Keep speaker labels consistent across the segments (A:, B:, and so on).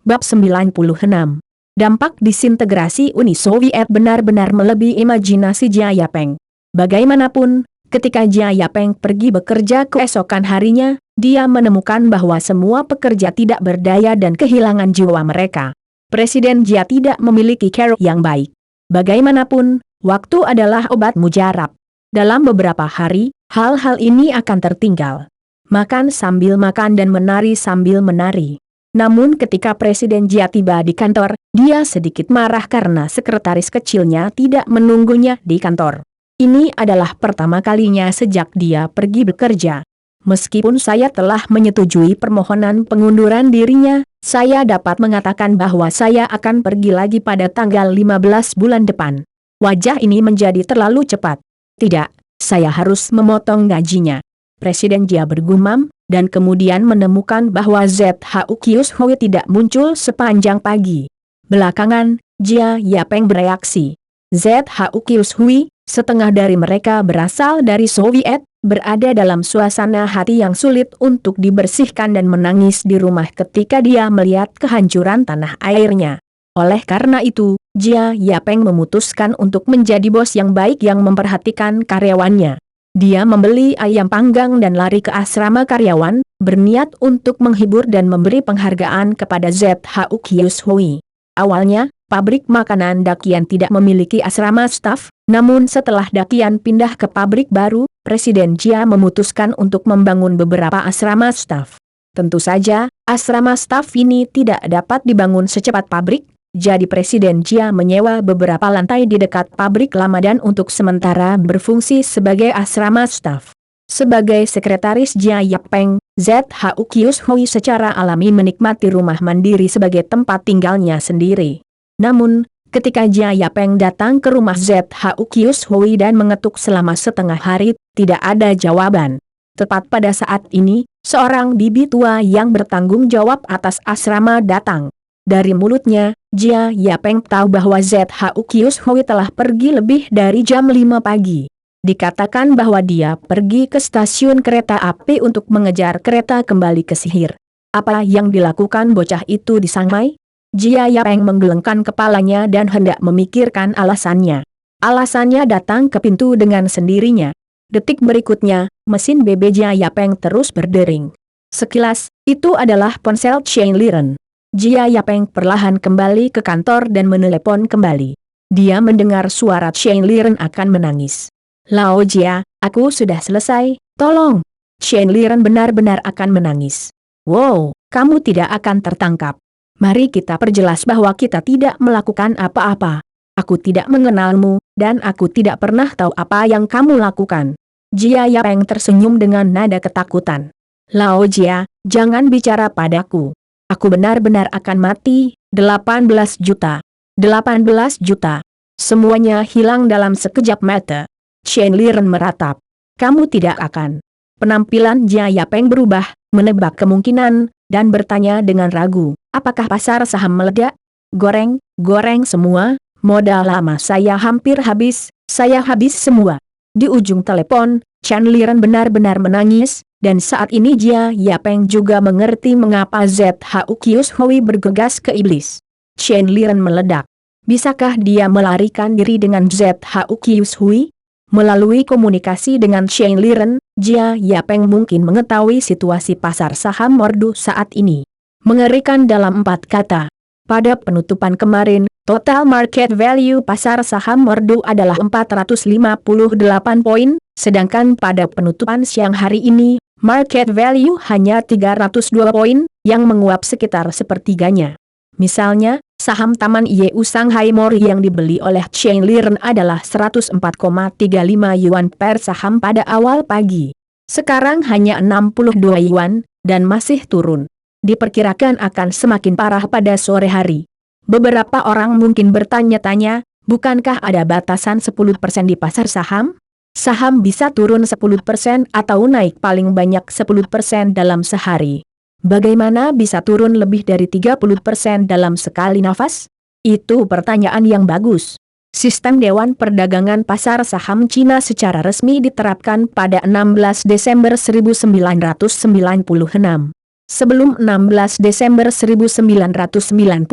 A: Bab 96. Dampak disintegrasi Uni Soviet benar-benar melebihi imajinasi Jia Yapeng. Bagaimanapun, ketika Jia Yapeng pergi bekerja keesokan harinya, dia menemukan bahwa semua pekerja tidak berdaya dan kehilangan jiwa mereka. Presiden Jia tidak memiliki cara yang baik. Bagaimanapun, waktu adalah obat mujarab. Dalam beberapa hari, hal-hal ini akan tertinggal. Makan sambil makan dan menari sambil menari. Namun ketika Presiden Jia tiba di kantor, dia sedikit marah karena sekretaris kecilnya tidak menunggunya di kantor. Ini adalah pertama kalinya sejak dia pergi bekerja. Meskipun saya telah menyetujui permohonan pengunduran dirinya, saya dapat mengatakan bahwa saya akan pergi lagi pada tanggal 15 bulan depan. Wajah ini menjadi terlalu cepat. Tidak, saya harus memotong gajinya. Presiden Jia bergumam, dan kemudian menemukan bahwa ZHU Kyushui tidak muncul sepanjang pagi. Belakangan, Jia Yapeng bereaksi. ZHU Kyushui, setengah dari mereka berasal dari Soviet, berada dalam suasana hati yang sulit untuk dibersihkan dan menangis di rumah ketika dia melihat kehancuran tanah airnya. Oleh karena itu, Jia Yapeng memutuskan untuk menjadi bos yang baik yang memperhatikan karyawannya. Dia membeli ayam panggang dan lari ke asrama karyawan, berniat untuk menghibur dan memberi penghargaan kepada ZHU Kyushui. Awalnya, pabrik makanan Dakian tidak memiliki asrama staf, namun setelah Dakian pindah ke pabrik baru, Presiden Jia memutuskan untuk membangun beberapa asrama staf. Tentu saja, asrama staf ini tidak dapat dibangun secepat pabrik, jadi Presiden Jia menyewa beberapa lantai di dekat pabrik lama dan untuk sementara berfungsi sebagai asrama staf. Sebagai sekretaris Jia Yapeng, ZHU Kyushui secara alami menikmati rumah mandiri sebagai tempat tinggalnya sendiri. Namun, ketika Jia Yapeng datang ke rumah ZHU Kyushui dan mengetuk selama setengah hari, tidak ada jawaban. Tepat pada saat ini, seorang bibi tua yang bertanggung jawab atas asrama datang. Dari mulutnya, Jia Yapeng tahu bahwa ZHU Kyushui telah pergi lebih dari jam 5 pagi. Dikatakan bahwa dia pergi ke stasiun kereta api untuk mengejar kereta kembali ke Sihir. Apa yang dilakukan bocah itu di Sangmai? Jia Yapeng menggelengkan kepalanya dan hendak memikirkan alasannya. Alasannya datang ke pintu dengan sendirinya. Detik berikutnya, mesin BB Jia Yapeng terus berdering. Sekilas, itu adalah ponsel Chen Liren. Jia Yapeng perlahan kembali ke kantor dan menelepon kembali. Dia mendengar suara Chen Liren akan menangis. "Lao Jia, aku sudah selesai, tolong." Chen Liren benar-benar akan menangis. "Wow, kamu tidak akan tertangkap. Mari kita perjelas bahwa kita tidak melakukan apa-apa. Aku tidak mengenalmu, dan aku tidak pernah tahu apa yang kamu lakukan." Jia Yapeng tersenyum dengan nada ketakutan. "Lao Jia, jangan bicara padaku. Aku benar-benar akan mati, 18 juta. 18 juta. Semuanya hilang dalam sekejap mata." Chen Liren meratap. "Kamu tidak akan." Penampilan Jia Yapeng berubah, menebak kemungkinan, dan bertanya dengan ragu, "Apakah pasar saham meledak? Goreng semua, modal lama saya hampir habis, saya habis semua." Di ujung telepon, Chen Liren benar-benar menangis. Dan saat ini Jia Yapeng juga mengerti mengapa ZHU Kyushui bergegas ke iblis. Chen Liren meledak. Bisakah dia melarikan diri dengan ZHU Kyushui? Melalui komunikasi dengan Chen Liren, Jia Yapeng mungkin mengetahui situasi pasar saham merdu saat ini. Mengerikan dalam 4 kata. Pada penutupan kemarin, total market value pasar saham merdu adalah 458 poin, sedangkan pada penutupan siang hari ini, market value hanya 302 poin, yang menguap sekitar sepertiganya. Misalnya, saham Taman Yeu Shanghai Mall yang dibeli oleh Chen Liren adalah 104,35 yuan per saham pada awal pagi. Sekarang hanya 62 yuan, dan masih turun. Diperkirakan akan semakin parah pada sore hari. Beberapa orang mungkin bertanya-tanya, bukankah ada batasan 10% di pasar saham? Saham bisa turun 10% atau naik paling banyak 10% dalam sehari. Bagaimana bisa turun lebih dari 30% dalam sekali nafas? Itu pertanyaan yang bagus. Sistem Dewan Perdagangan Pasar Saham Cina secara resmi diterapkan pada 16 Desember 1996. Sebelum 16 Desember 1996,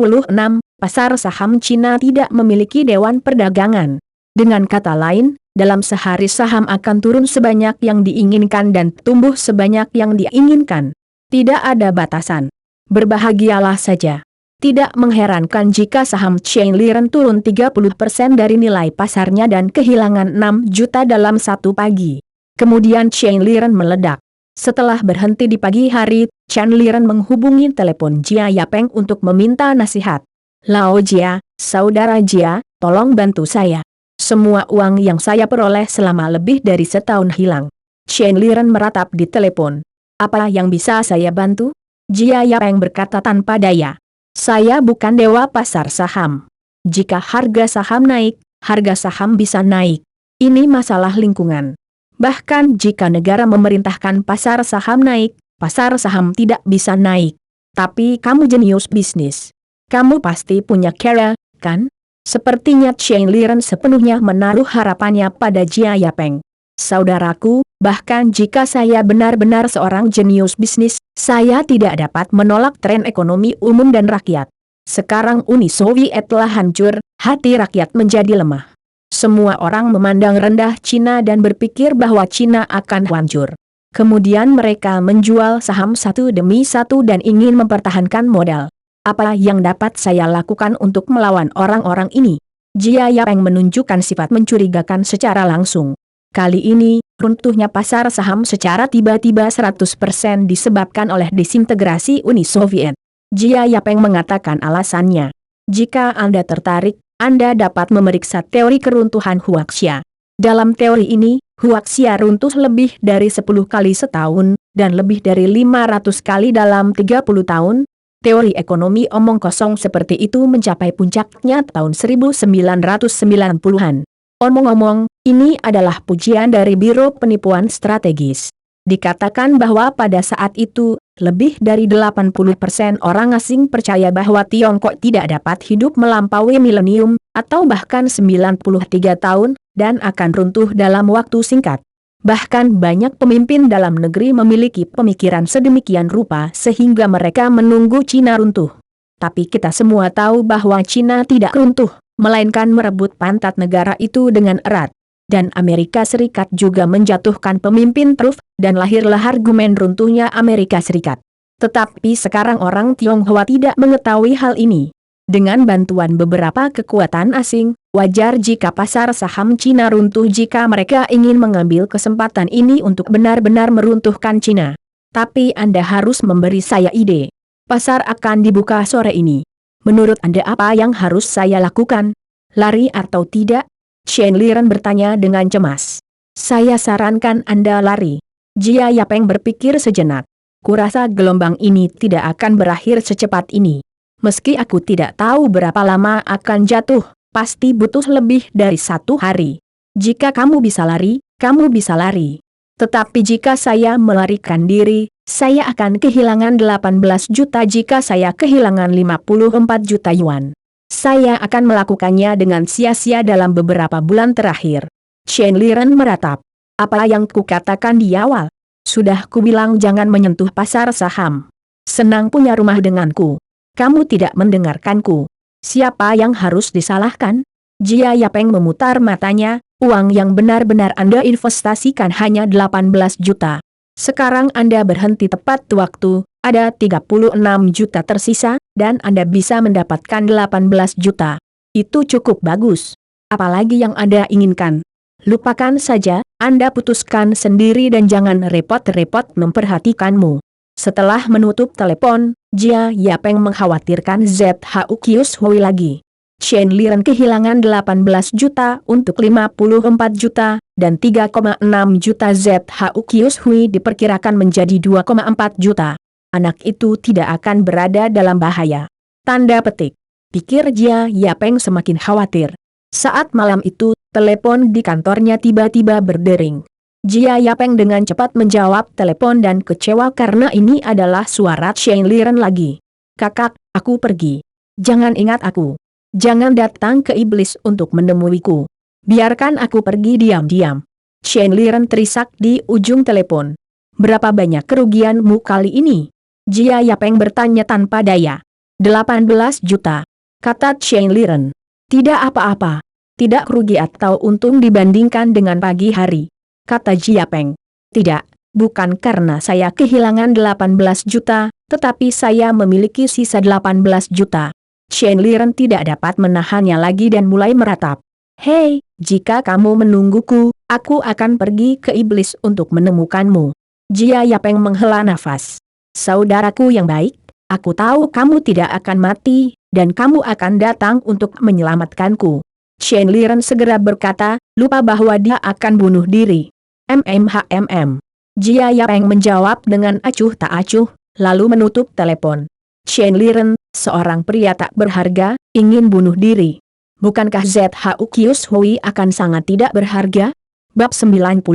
A: pasar saham Cina tidak memiliki dewan perdagangan. Dengan kata lain, dalam sehari saham akan turun sebanyak yang diinginkan dan tumbuh sebanyak yang diinginkan. Tidak ada batasan. Berbahagialah saja. Tidak mengherankan jika saham Chain Liren turun 30% dari nilai pasarnya dan kehilangan 6 juta dalam satu pagi. Kemudian Chain Liren meledak. Setelah berhenti di pagi hari, Chain Liren menghubungi telepon Jia Yapeng untuk meminta nasihat. "Lao Jia, saudara Jia, tolong bantu saya. Semua uang yang saya peroleh selama lebih dari setahun hilang." Chain Liren meratap di telepon. "Apa yang bisa saya bantu?" Jia Yapeng berkata tanpa daya. "Saya bukan dewa pasar saham. Jika harga saham naik, harga saham bisa naik. Ini masalah lingkungan. Bahkan jika negara memerintahkan pasar saham naik, pasar saham tidak bisa naik. Tapi kamu jenius bisnis. Kamu pasti punya cara, kan?" Sepertinya Chain Liren sepenuhnya menaruh harapannya pada Jia Yapeng. "Saudaraku, bahkan jika saya benar-benar seorang jenius bisnis, saya tidak dapat menolak tren ekonomi umum dan rakyat. Sekarang Uni Soviet telah hancur, hati rakyat menjadi lemah. Semua orang memandang rendah Cina dan berpikir bahwa Cina akan hancur. Kemudian mereka menjual saham satu demi satu dan ingin mempertahankan modal. Apa yang dapat saya lakukan untuk melawan orang-orang ini?" Jia Yapeng menunjukkan sifat mencurigakan secara langsung. Kali ini, runtuhnya pasar saham secara tiba-tiba 100% disebabkan oleh disintegrasi Uni Soviet. Jia Yapeng mengatakan alasannya. "Jika Anda tertarik, Anda dapat memeriksa teori keruntuhan Huaxia. Dalam teori ini, Huaxia runtuh lebih dari 10 kali setahun, dan lebih dari 500 kali dalam 30 tahun. Teori ekonomi omong kosong seperti itu mencapai puncaknya tahun 1990-an. Omong-omong, ini adalah pujian dari Biro Penipuan Strategis. Dikatakan bahwa pada saat itu, lebih dari 80% orang asing percaya bahwa Tiongkok tidak dapat hidup melampaui milenium, atau bahkan 93 tahun, dan akan runtuh dalam waktu singkat. Bahkan banyak pemimpin dalam negeri memiliki pemikiran sedemikian rupa sehingga mereka menunggu Cina runtuh. Tapi kita semua tahu bahwa Cina tidak runtuh, melainkan merebut pantat negara itu dengan erat. Dan Amerika Serikat juga menjatuhkan pemimpin Trump, dan lahirlah argumen runtuhnya Amerika Serikat. Tetapi sekarang orang Tionghoa tidak mengetahui hal ini. Dengan bantuan beberapa kekuatan asing, wajar jika pasar saham Cina runtuh jika mereka ingin mengambil kesempatan ini untuk benar-benar meruntuhkan Cina. Tapi Anda harus memberi saya ide. Pasar akan dibuka sore ini. Menurut Anda apa yang harus saya lakukan? Lari atau tidak? Chain Liren bertanya dengan cemas. "Saya sarankan Anda lari." Jia Yapeng berpikir sejenak. "Kurasa gelombang ini tidak akan berakhir secepat ini. Meski aku tidak tahu berapa lama akan jatuh, pasti butuh lebih dari 1 hari. Jika kamu bisa lari, kamu bisa lari. Tetapi jika saya melarikan diri, saya akan kehilangan 18 juta jika saya kehilangan 54 juta yuan. Saya akan melakukannya dengan sia-sia dalam beberapa bulan terakhir." Chain Liren meratap. "Apa yang kukatakan di awal? Sudah kubilang jangan menyentuh pasar saham. Senang punya rumah denganku. Kamu tidak mendengarkanku. Siapa yang harus disalahkan?" Jia Yapeng memutar matanya. "Uang yang benar-benar Anda investasikan hanya 18 juta. Sekarang Anda berhenti tepat waktu, ada 36 juta tersisa, dan Anda bisa mendapatkan 18 juta. Itu cukup bagus. Apalagi yang Anda inginkan? Lupakan saja, Anda putuskan sendiri dan jangan repot-repot memperhatikanmu." Setelah menutup telepon, Jia Yapeng mengkhawatirkan ZHU Kius Hui lagi. Chain Liren kehilangan 18 juta untuk 54 juta, dan 3,6 juta ZHU Kius Hui diperkirakan menjadi 2,4 juta. Anak itu tidak akan berada dalam bahaya. Tanda petik. Pikir Jia Yapeng semakin khawatir. Saat malam itu, telepon di kantornya tiba-tiba berdering. Jia Yapeng dengan cepat menjawab telepon dan kecewa karena ini adalah suara Chain Liren lagi. "Kakak, aku pergi. Jangan ingat aku. Jangan datang ke iblis untuk menemuiku. Biarkan aku pergi diam-diam." Chain Liren terisak di ujung telepon. "Berapa banyak kerugianmu kali ini?" Jia Yapeng bertanya tanpa daya. 18 juta, kata Chen Liren. Tidak apa-apa. Tidak rugi atau untung dibandingkan dengan pagi hari, kata Jia Peng. Tidak, bukan karena saya kehilangan 18 juta, tetapi saya memiliki sisa 18 juta. Chen Liren tidak dapat menahannya lagi dan mulai meratap. Hei, jika kamu menungguku, aku akan pergi ke iblis untuk menemukanmu. Jia Yapeng menghela nafas. Saudaraku yang baik, aku tahu kamu tidak akan mati, dan kamu akan datang untuk menyelamatkanku. Chen Liren segera berkata, lupa bahwa dia akan bunuh diri. Jia Yapeng menjawab dengan acuh tak acuh, lalu menutup telepon. Chen Liren, seorang pria tak berharga, ingin bunuh diri. Bukankah ZHU Kius Hui akan sangat tidak berharga? Bab 97.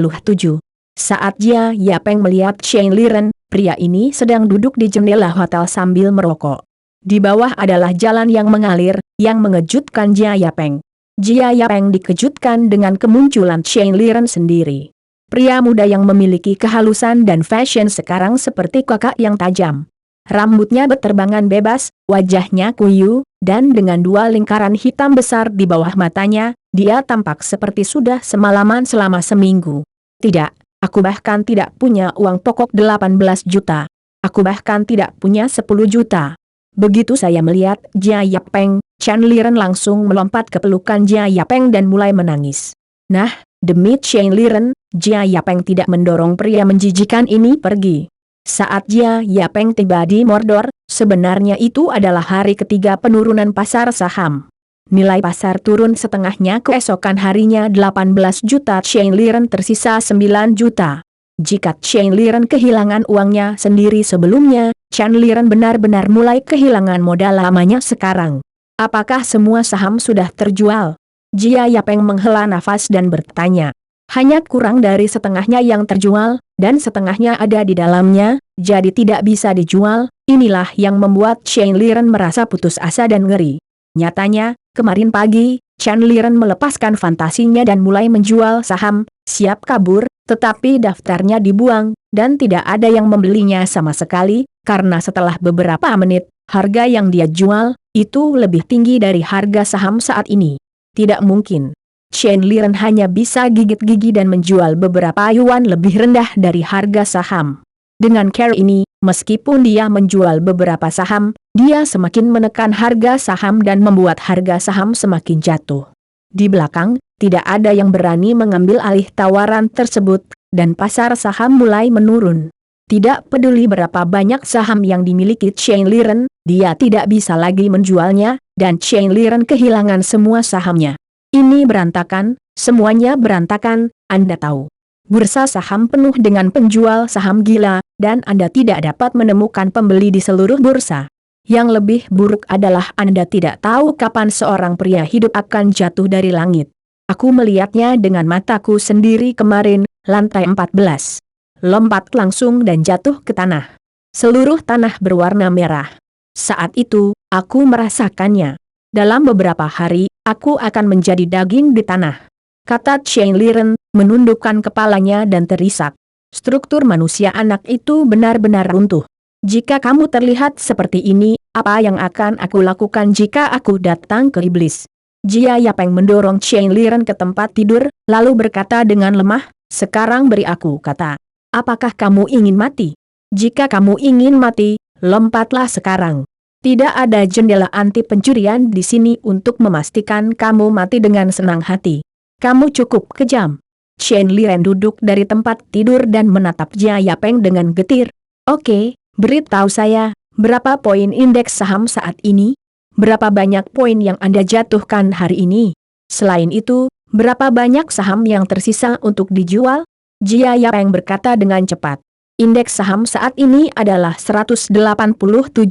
A: Saat Jia Yapeng melihat Chen Liren, pria ini sedang duduk di jendela hotel sambil merokok. Di bawah adalah jalan yang mengalir, yang mengejutkan Jia Yapeng. Jia Yapeng dikejutkan dengan kemunculan Chen Liren sendiri. Pria muda yang memiliki kehalusan dan fashion sekarang seperti kakak yang tajam. Rambutnya berterbangan bebas, wajahnya kuyu, dan dengan dua lingkaran hitam besar di bawah matanya, dia tampak seperti sudah semalaman selama seminggu. Tidak, aku bahkan tidak punya uang pokok 18 juta. Aku bahkan tidak punya 10 juta. Begitu saya melihat Jia Yapeng, Chen Liren langsung melompat ke pelukan Jia Yapeng dan mulai menangis. Nah, demi Chen Liren, Jia Yapeng tidak mendorong pria menjijikan ini pergi. Saat Jia Yapeng tiba di Mordor, sebenarnya itu adalah hari ketiga penurunan pasar saham. Nilai pasar turun setengahnya keesokan harinya 18 juta Chen Liren tersisa 9 juta. Jika Chen Liren kehilangan uangnya sendiri sebelumnya, Chen Liren benar-benar mulai kehilangan modal lamanya sekarang. Apakah semua saham sudah terjual? Jia Yapeng menghela nafas dan bertanya. Hanya kurang dari setengahnya yang terjual, dan setengahnya ada di dalamnya, jadi tidak bisa dijual. Inilah yang membuat Chen Liren merasa putus asa dan ngeri. Nyatanya, kemarin pagi, Chen Liren melepaskan fantasinya dan mulai menjual saham, siap kabur, tetapi daftarnya dibuang, dan tidak ada yang membelinya sama sekali, karena setelah beberapa menit, harga yang dia jual, itu lebih tinggi dari harga saham saat ini. Tidak mungkin. Chen Liren hanya bisa gigit gigi dan menjual beberapa yuan lebih rendah dari harga saham. Dengan cara ini, meskipun dia menjual beberapa saham, dia semakin menekan harga saham dan membuat harga saham semakin jatuh. Di belakang, tidak ada yang berani mengambil alih tawaran tersebut, dan pasar saham mulai menurun. Tidak peduli berapa banyak saham yang dimiliki Chen Liren, dia tidak bisa lagi menjualnya, dan Chen Liren kehilangan semua sahamnya. Ini berantakan, semuanya berantakan, Anda tahu. Bursa saham penuh dengan penjual saham gila, dan Anda tidak dapat menemukan pembeli di seluruh bursa. Yang lebih buruk adalah Anda tidak tahu kapan seorang pria hidup akan jatuh dari langit. Aku melihatnya dengan mataku sendiri kemarin, lantai 14. Lompat langsung dan jatuh ke tanah. Seluruh tanah berwarna merah. Saat itu, aku merasakannya. Dalam beberapa hari, aku akan menjadi daging di tanah, kata Chen Liren, menundukkan kepalanya dan terisak. Struktur manusia anak itu benar-benar runtuh. Jika kamu terlihat seperti ini, apa yang akan aku lakukan jika aku datang ke iblis? Jia Yapeng mendorong Chen Liren ke tempat tidur, lalu berkata dengan lemah, sekarang beri aku kata. Apakah kamu ingin mati? Jika kamu ingin mati, lompatlah sekarang. Tidak ada jendela anti pencurian di sini untuk memastikan kamu mati dengan senang hati. Kamu cukup kejam. Chen Liren duduk dari tempat tidur dan menatap Jia Yapeng dengan getir. Oke, beritahu saya, berapa poin indeks saham saat ini? Berapa banyak poin yang Anda jatuhkan hari ini? Selain itu, berapa banyak saham yang tersisa untuk dijual? Jia Yapeng berkata dengan cepat. Indeks saham saat ini adalah 187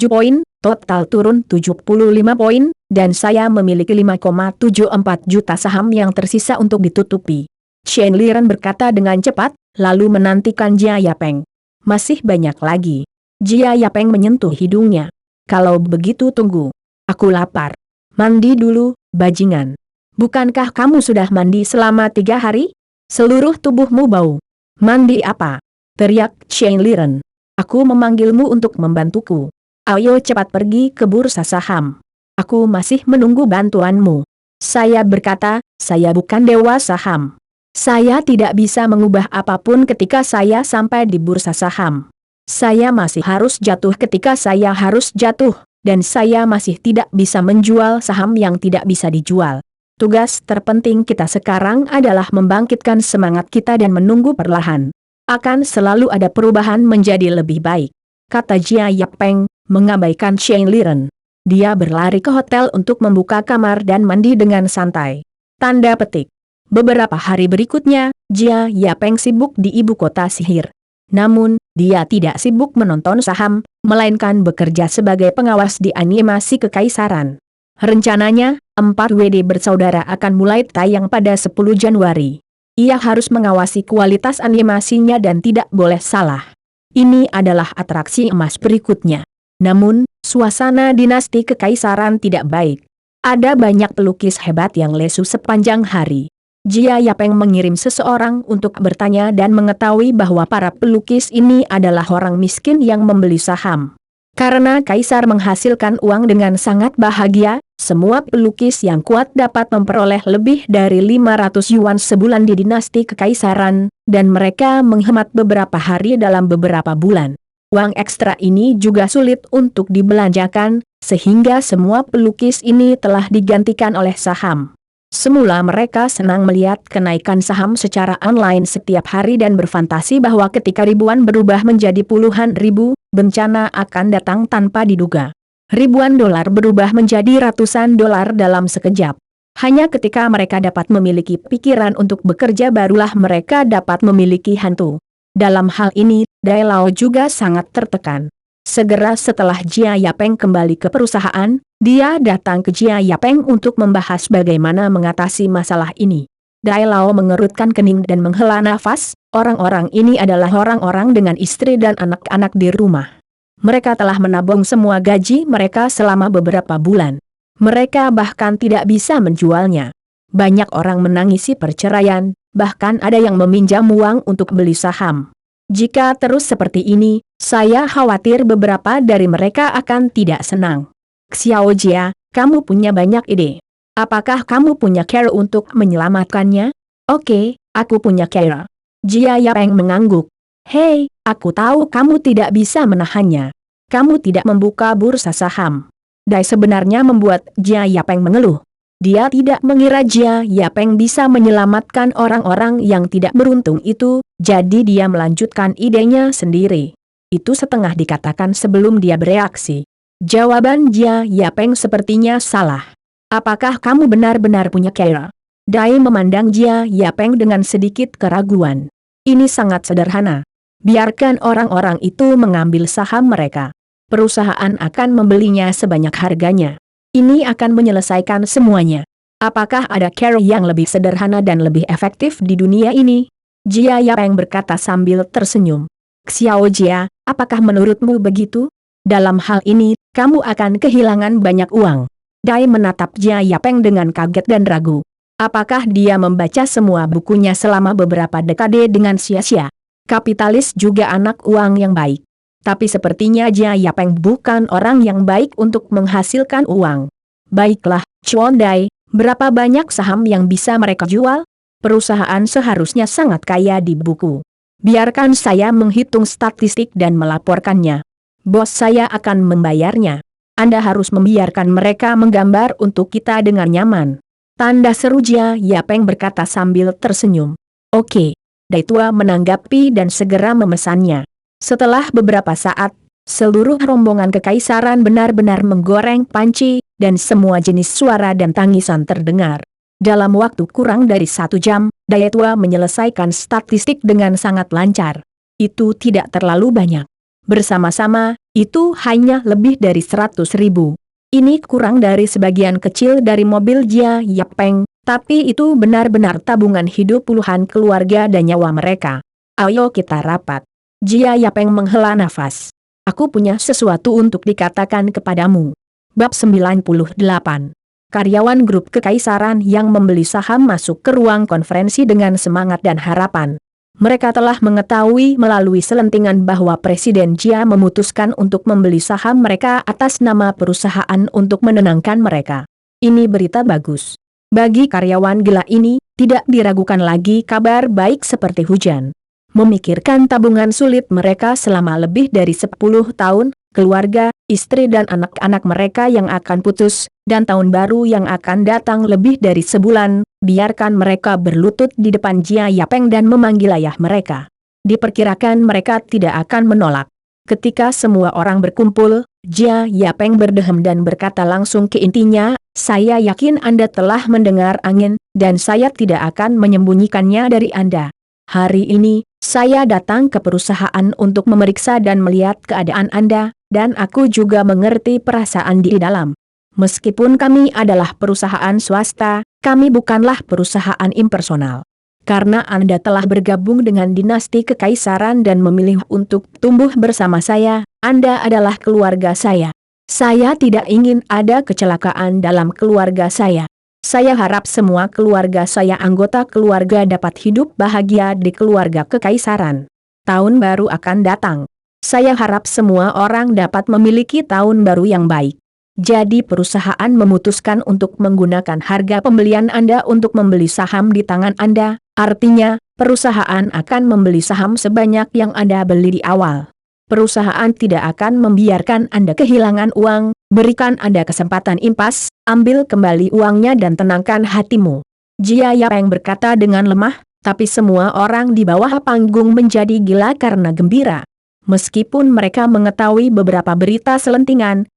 A: poin, total turun 75 poin, dan saya memiliki 5,74 juta saham yang tersisa untuk ditutupi. Chen Liren berkata dengan cepat, lalu menantikan Jia Yapeng. Masih banyak lagi. Jia Yapeng menyentuh hidungnya. Kalau begitu tunggu. Aku lapar. Mandi dulu, bajingan. Bukankah kamu sudah mandi selama 3 hari? Seluruh tubuhmu bau. Mandi apa? Teriak Chen Liren. Aku memanggilmu untuk membantuku. Ayo cepat pergi ke bursa saham. Aku masih menunggu bantuanmu. Saya berkata, saya bukan dewa saham. Saya tidak bisa mengubah apapun ketika saya sampai di bursa saham. Saya masih harus jatuh ketika saya harus jatuh, dan saya masih tidak bisa menjual saham yang tidak bisa dijual. Tugas terpenting kita sekarang adalah membangkitkan semangat kita dan menunggu perlahan. Akan selalu ada perubahan menjadi lebih baik, kata Jia Yapeng, mengabaikan Shen Liren. Dia berlari ke hotel untuk membuka kamar dan mandi dengan santai. Tanda petik. Beberapa hari berikutnya, Jia Yapeng sibuk di ibu kota sihir. Namun, dia tidak sibuk menonton saham, melainkan bekerja sebagai pengawas di animasi kekaisaran. Rencananya, 4 WD bersaudara akan mulai tayang pada 10 Januari. Ia harus mengawasi kualitas animasinya dan tidak boleh salah. Ini adalah atraksi emas berikutnya. Namun, suasana dinasti kekaisaran tidak baik. Ada banyak pelukis hebat yang lesu sepanjang hari. Jia Yapeng mengirim seseorang untuk bertanya dan mengetahui bahwa para pelukis ini adalah orang miskin yang membeli saham. Karena kaisar menghasilkan uang dengan sangat bahagia, semua pelukis yang kuat dapat memperoleh lebih dari 500 yuan sebulan di dinasti kekaisaran, dan mereka menghemat beberapa hari dalam beberapa bulan. Uang ekstra ini juga sulit untuk dibelanjakan, sehingga semua pelukis ini telah digantikan oleh saham. Semula mereka senang melihat kenaikan saham secara online setiap hari dan berfantasi bahwa ketika ribuan berubah menjadi puluhan ribu, bencana akan datang tanpa diduga. Ribuan dolar berubah menjadi ratusan dolar dalam sekejap. Hanya ketika mereka dapat memiliki pikiran untuk bekerja barulah mereka dapat memiliki hantu. Dalam hal ini, Dai Lao juga sangat tertekan. Segera setelah Jia Yapeng kembali ke perusahaan, dia datang ke Jia Yapeng untuk membahas bagaimana mengatasi masalah ini. Dai Lao mengerutkan kening dan menghela nafas, orang-orang ini adalah orang-orang dengan istri dan anak-anak di rumah. Mereka telah menabung semua gaji mereka selama beberapa bulan. Mereka bahkan tidak bisa menjualnya. Banyak orang menangisi perceraian, bahkan ada yang meminjam uang untuk beli saham. Jika terus seperti ini, saya khawatir beberapa dari mereka akan tidak senang. Xiao Jia, kamu punya banyak ide. Apakah kamu punya cara untuk menyelamatkannya? Oke, aku punya cara. Jia Yapeng mengangguk. Hei, aku tahu kamu tidak bisa menahannya. Kamu tidak membuka bursa saham. Dai sebenarnya membuat Jia Yapeng mengeluh. Dia tidak mengira Jia Yapeng bisa menyelamatkan orang-orang yang tidak beruntung itu, jadi dia melanjutkan idenya sendiri. Itu setengah dikatakan sebelum dia bereaksi. Jawaban Jia Yapeng sepertinya salah. Apakah kamu benar-benar punya cara? Dai memandang Jia Yapeng dengan sedikit keraguan. Ini sangat sederhana. Biarkan orang-orang itu mengambil saham mereka. Perusahaan akan membelinya sebanyak harganya. Ini akan menyelesaikan semuanya. Apakah ada cara yang lebih sederhana dan lebih efektif di dunia ini? Jia Yapeng berkata sambil tersenyum. Xiao Jia, apakah menurutmu begitu? Dalam hal ini, kamu akan kehilangan banyak uang. Dai menatap Jia Yapeng dengan kaget dan ragu. Apakah dia membaca semua bukunya selama beberapa dekade dengan sia-sia? Kapitalis juga anak uang yang baik. Tapi sepertinya Jia Yapeng bukan orang yang baik untuk menghasilkan uang. Baiklah, Chuan Dai, berapa banyak saham yang bisa mereka jual? Perusahaan seharusnya sangat kaya di buku. Biarkan saya menghitung statistik dan melaporkannya. Bos saya akan membayarnya. Anda harus membiarkan mereka menggambar untuk kita dengan nyaman. Tanda seru Jia Yapeng berkata sambil tersenyum. Oke. Dai tua menanggapi dan segera memesannya. Setelah beberapa saat, seluruh rombongan kekaisaran benar-benar menggoreng panci, dan semua jenis suara dan tangisan terdengar. Dalam waktu kurang dari 1 jam, Dai tua menyelesaikan statistik dengan sangat lancar. Itu tidak terlalu banyak. Bersama-sama, itu hanya lebih dari 100.000. Ini kurang dari sebagian kecil dari mobil Jia Yapeng, tapi itu benar-benar tabungan hidup puluhan keluarga dan nyawa mereka. Ayo kita rapat. Jia Yapeng menghela nafas. Aku punya sesuatu untuk dikatakan kepadamu. Bab 98. Karyawan grup kekaisaran yang membeli saham masuk ke ruang konferensi dengan semangat dan harapan. Mereka telah mengetahui melalui selentingan bahwa Presiden Jia memutuskan untuk membeli saham mereka atas nama perusahaan untuk menenangkan mereka. Ini berita bagus. Bagi karyawan gila ini, tidak diragukan lagi kabar baik seperti hujan. Memikirkan tabungan sulit mereka selama lebih dari 10 tahun, keluarga, istri dan anak-anak mereka yang akan putus, dan tahun baru yang akan datang lebih dari sebulan, biarkan mereka berlutut di depan Jia Yapeng dan memanggil ayah mereka. Diperkirakan mereka tidak akan menolak. Ketika semua orang berkumpul, Jia Yapeng berdehem dan berkata langsung ke intinya, "Saya yakin Anda telah mendengar angin, dan saya tidak akan menyembunyikannya dari Anda. Hari ini, saya datang ke perusahaan untuk memeriksa dan melihat keadaan Anda, dan aku juga mengerti perasaan di dalam. Meskipun kami adalah perusahaan swasta, kami bukanlah perusahaan impersonal. Karena Anda telah bergabung dengan dinasti kekaisaran dan memilih untuk tumbuh bersama saya, Anda adalah keluarga saya. Saya tidak ingin ada kecelakaan dalam keluarga saya. Saya harap semua keluarga saya anggota keluarga dapat hidup bahagia di keluarga kekaisaran. Tahun baru akan datang. Saya harap semua orang dapat memiliki tahun baru yang baik. Jadi perusahaan memutuskan untuk menggunakan harga pembelian Anda untuk membeli saham di tangan Anda, artinya, perusahaan akan membeli saham sebanyak yang Anda beli di awal. Perusahaan tidak akan membiarkan Anda kehilangan uang, berikan Anda kesempatan impas, ambil kembali uangnya dan tenangkan hatimu." Jia Yapeng berkata dengan lemah, tapi semua orang di bawah panggung menjadi gila karena gembira. Meskipun mereka mengetahui beberapa berita selentingan